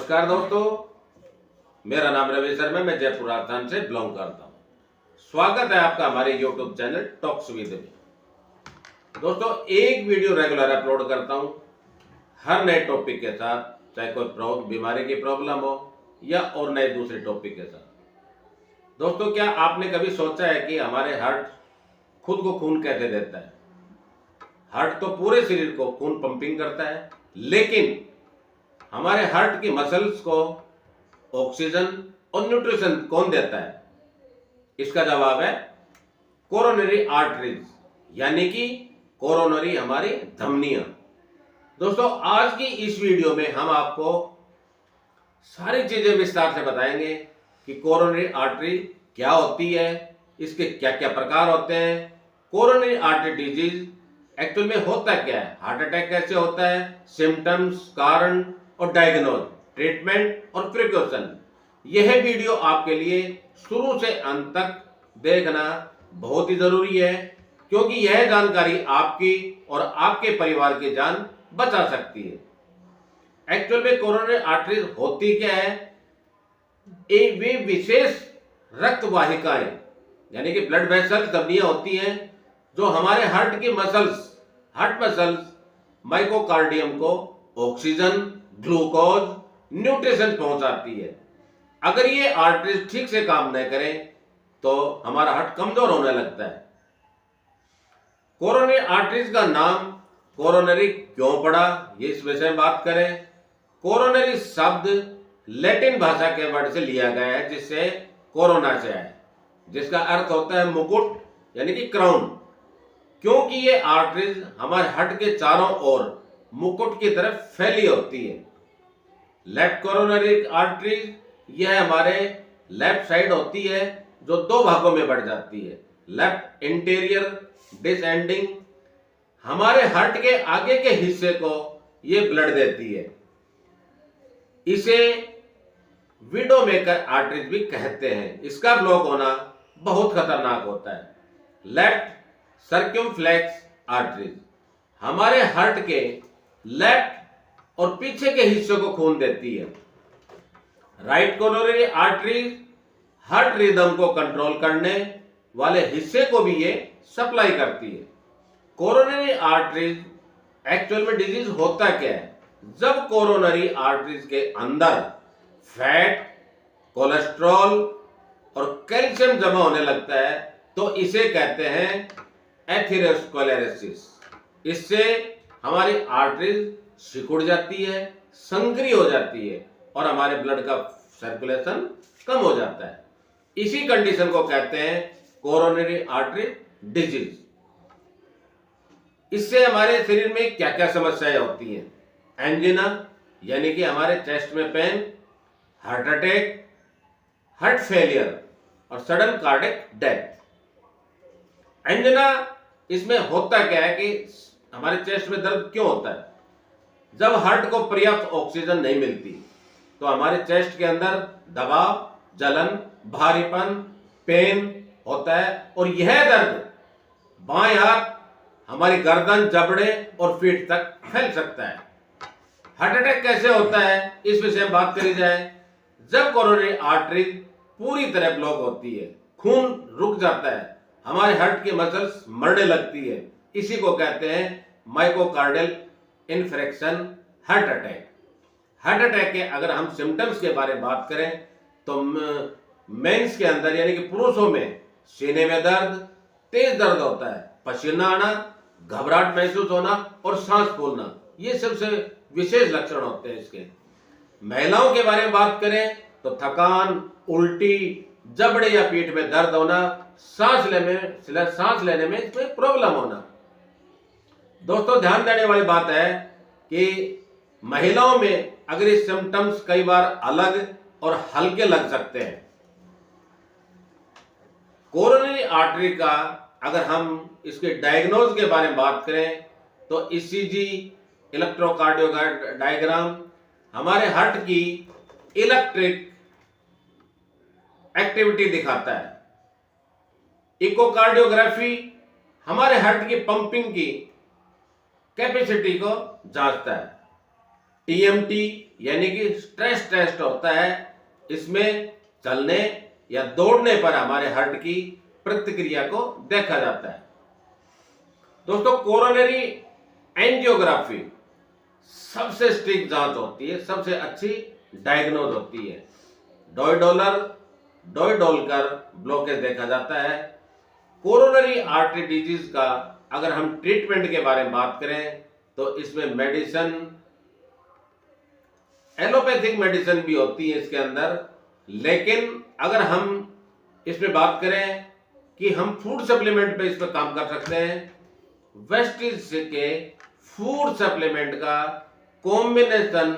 नमस्कार दोस्तों, मेरा नाम रवि शर्मा, मैं जयपुर राजस्थान से बिलोंग करता हूँ। स्वागत है आपका हमारे यूट्यूब चैनल टॉक्स विद में। दोस्तों, एक वीडियो रेगुलर अपलोड करता हूँ हर नए टॉपिक के साथ, चाहे कोई बीमारी की प्रॉब्लम हो या और नए दूसरे टॉपिक के साथ। दोस्तों, क्या आपने कभी सोचा है कि हमारे हार्ट खुद को खून कैसे देता है? हार्ट तो पूरे शरीर को खून पंपिंग करता है, लेकिन हमारे हार्ट की मसल्स को ऑक्सीजन और न्यूट्रिशन कौन देता है? इसका जवाब है कोरोनरी आर्टरीज, यानी कि कोरोनरी हमारी धमनियां। दोस्तों, आज की इस वीडियो में हम आपको सारी चीजें विस्तार से बताएंगे कि कोरोनरी आर्टरी क्या होती है, इसके क्या क्या प्रकार होते हैं, कोरोनरी आर्टरी डिजीज एक्चुअल में होता क्या है, हार्ट अटैक कैसे होता है, सिम्टम्स, कारण और डायग्नोज, ट्रीटमेंट और प्रिकॉशन। यह वीडियो आपके लिए शुरू से अंत तक देखना बहुत ही जरूरी है, क्योंकि यह जानकारी आपकी और आपके परिवार की जान बचा सकती है। एक्चुअल में कोरोनरी आर्टरीज होती क्या है? वे विशेष रक्त वाहिकाएं यानी कि ब्लड वेसल्स, धमनियां होती हैं जो हमारे हार्ट की हार्ट मसल्स, माइकोकार्डियम को ऑक्सीजन, ग्लूकोज, न्यूट्रिशन पहुंचाती है। अगर ये आर्टरीज ठीक से काम न करें तो हमारा हार्ट कमजोर होने लगता है। कोरोनरी आर्टरीज का नाम कोरोनरी क्यों पड़ा, ये इस विषय में बात करें। कोरोनरी शब्द लैटिन भाषा के वर्ड से लिया गया है, जिससे कोरोना से है, जिसका अर्थ होता है मुकुट यानी कि क्राउन। क्योंकि ये आर्टरीज हमारे हार्ट के चारों ओर मुकुट की तरफ फैली होती है। लेफ्ट कोरोनरी आर्टरीज यह हमारे लेफ्ट साइड होती है, जो दो भागों में बढ़ जाती है। लेफ्ट इंटीरियर डिसेंडिंग हमारे हार्ट के आगे के हिस्से को यह ब्लड देती है। इसे विडोमेकर आर्टरीज भी कहते हैं। इसका ब्लॉक होना बहुत खतरनाक होता है। लेफ्ट सर्कमफ्लेक्स आर्टरीज हमारे हार्ट के लेफ्ट और पीछे के हिस्से को खून देती है। Right coronary arteries heart rhythm को कंट्रोल करने वाले हिस्से को भी ये सप्लाई करती है। कोरोनरी आर्टरीज एक्चुअल में डिजीज होता क्या है? जब कोरोनरी आर्टरीज के अंदर फैट, कोलेस्ट्रॉल और कैल्शियम जमा होने लगता है, तो इसे कहते हैं एथेरोस्क्लेरोसिस। इससे हमारी आर्टरीज सिकुड़ जाती है, संकरी हो जाती है और हमारे ब्लड का सर्कुलेशन कम हो जाता है। इसी कंडीशन को कहते हैं कोरोनरी आर्टरी डिजीज। इससे हमारे शरीर में क्या क्या समस्याएं होती हैं? एंजिना यानी कि हमारे चेस्ट में pain, heart attack, heart failure और सडन कार्डियक डेथ। एंजिना इसमें होता क्या है कि हमारे चेस्ट में दर्द क्यों होता है? जब हार्ट को पर्याप्त ऑक्सीजन नहीं मिलती तो हमारे चेस्ट के अंदर दबाव, जलन, भारीपन, पेन होता है और यह दर्द बाएं हाथ, हमारी गर्दन, जबड़े और पीठ तक फैल सकता है। हार्ट अटैक कैसे होता है, इस विषय में बात करी जाए। जब कोरोनरी आर्टरी पूरी तरह ब्लॉक होती है, खून रुक जाता है, हमारे हार्ट की मसल्स मरने लगती है, इसी को कहते हैं myocardial infarction, heart attack. Heart attack के अगर हम सिम्टम्स के बारे में बात करें तो मेंस के अंदर यानी कि पुरुषों में सीने में दर्द, तेज दर्द होता है, पसीना आना, घबराहट महसूस होना और सांस फूलना, ये सबसे विशेष लक्षण होते हैं इसके। महिलाओं के बारे में बात करें तो थकान, उल्टी, जबड़े या पीठ में दर्द होना, सांस लेने में इसमें प्रॉब्लम होना। दोस्तों, ध्यान देने वाली बात है कि महिलाओं में अगर ये सिम्टम्स कई बार अलग और हल्के लग सकते हैं। कोरोनरी आर्टरी का अगर हम इसके डायग्नोज के बारे में बात करें तो ईसीजी, इलेक्ट्रोकार्डियोग्राम हमारे हार्ट की इलेक्ट्रिक एक्टिविटी दिखाता है। इकोकार्डियोग्राफी हमारे हार्ट की पंपिंग की कैपेसिटी को जांचता है। TMT यानी कि स्ट्रेस टेस्ट होता है। इसमें चलने या दौड़ने पर हमारे हार्ट की प्रतिक्रिया को देखा जाता है। दोस्तों, कोरोनरी एंजियोग्राफी सबसे स्ट्रिक्ट जांच होती है, सबसे अच्छी डायग्नोज होती है। डोइडोलकर ब्लॉकेज देखा जाता है। कोरोनरी आर्टरी डिजीज का अगर हम ट्रीटमेंट के बारे में बात करें तो इसमें मेडिसिन, एलोपैथिक मेडिसिन भी होती है इसके अंदर। लेकिन अगर हम इसमें बात करें कि हम फूड सप्लीमेंट पे इस पर काम कर सकते हैं, वेस्टिज के फूड सप्लीमेंट का कॉम्बिनेशन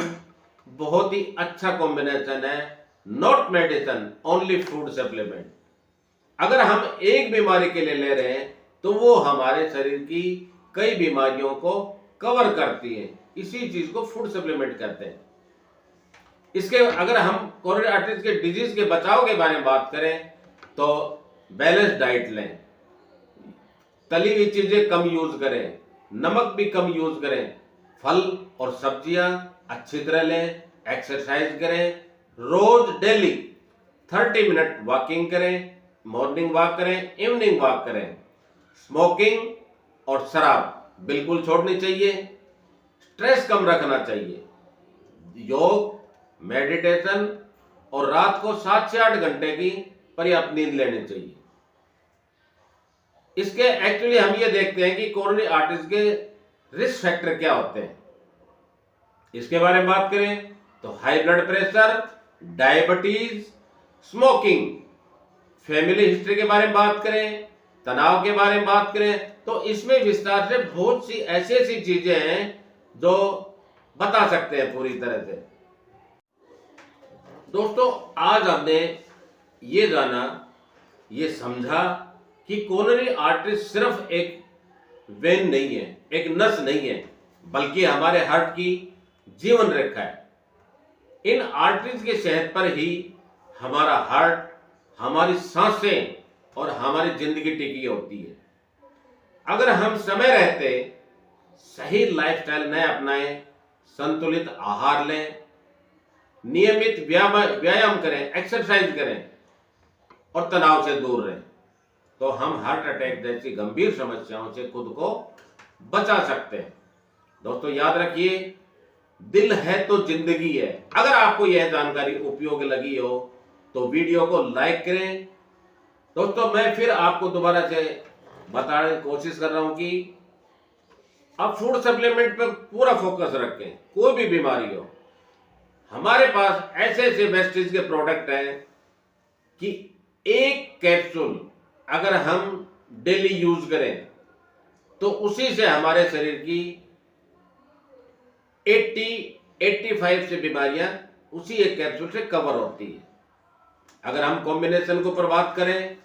बहुत ही अच्छा कॉम्बिनेशन है। Not medicine, only food supplement. अगर हम एक बीमारी के लिए ले रहे हैं तो वो हमारे शरीर की कई बीमारियों को कवर करती है। इसी चीज को फूड सप्लीमेंट कहते हैं। इसके अगर हम कोरोनरी आर्टरीज के डिजीज के बचाव के बारे में बात करें तो बैलेंस डाइट लें, तली हुई चीजें कम यूज करें, नमक भी कम यूज करें, फल और सब्जियां अच्छी तरह लें, एक्सरसाइज करें, रोज डेली 30 मिनट वॉकिंग करें, मॉर्निंग वॉक करें, इवनिंग वॉक करें। स्मोकिंग और शराब बिल्कुल छोड़नी चाहिए। स्ट्रेस कम रखना चाहिए। योग, मेडिटेशन और रात को 7 से 8 घंटे की पर्याप्त नींद लेनी चाहिए। इसके एक्चुअली हम ये देखते हैं कि कोरोनरी आर्टरीज के रिस्क फैक्टर क्या होते हैं। इसके बारे में बात करें तो high blood pressure, diabetes, smoking, family history के बारे में बात करें, तनाव के बारे में बात करें तो इसमें विस्तार से बहुत सी ऐसी चीजें हैं जो बता सकते हैं पूरी तरह से। दोस्तों, आज हमने ये जाना, ये समझा कि कोरोनरी आर्टरी सिर्फ एक वेन नहीं है, एक नस नहीं है, बल्कि हमारे हार्ट की जीवन रेखा है। इन आर्टरीज के सेहत पर ही हमारा हार्ट, हमारी सांसें और हमारी जिंदगी टिकी होती है। अगर हम समय रहते सही लाइफस्टाइल नए अपनाएं, संतुलित आहार लें, नियमित व्यायाम करें, एक्सरसाइज करें और तनाव से दूर रहें तो हम हार्ट अटैक जैसी गंभीर समस्याओं से खुद को बचा सकते हैं। दोस्तों, याद रखिए, दिल है तो जिंदगी है। अगर आपको यह जानकारी उपयोगी लगी हो तो वीडियो को लाइक करें। दोस्तों, मैं फिर आपको दोबारा से बताने की कोशिश कर रहा हूं कि आप फूड सप्लीमेंट पर पूरा फोकस रखें। कोई भी बीमारी हो, हमारे पास ऐसे वेस्टिज के प्रोडक्ट हैं कि एक कैप्सूल अगर हम डेली यूज करें तो उसी से हमारे शरीर की 80-85 से बीमारियां उसी एक कैप्सूल से कवर होती है। अगर हम कॉम्बिनेशन को बात करें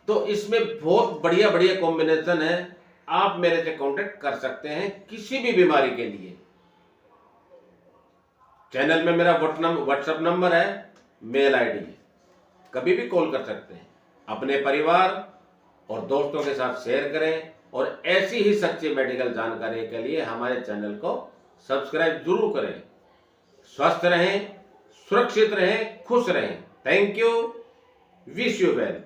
तो इसमें बहुत बढ़िया कॉम्बिनेशन है। आप मेरे से कांटेक्ट कर सकते हैं किसी भी बीमारी के लिए। चैनल में मेरा व्हाट्सएप नंबर है, मेल आईडी है, कभी भी कॉल कर सकते हैं। अपने परिवार और दोस्तों के साथ शेयर करें और ऐसी ही सच्ची मेडिकल जानकारी के लिए हमारे चैनल को सब्सक्राइब जरूर करें। स्वस्थ रहें, सुरक्षित रहें, खुश रहें। Thank you, wish you well.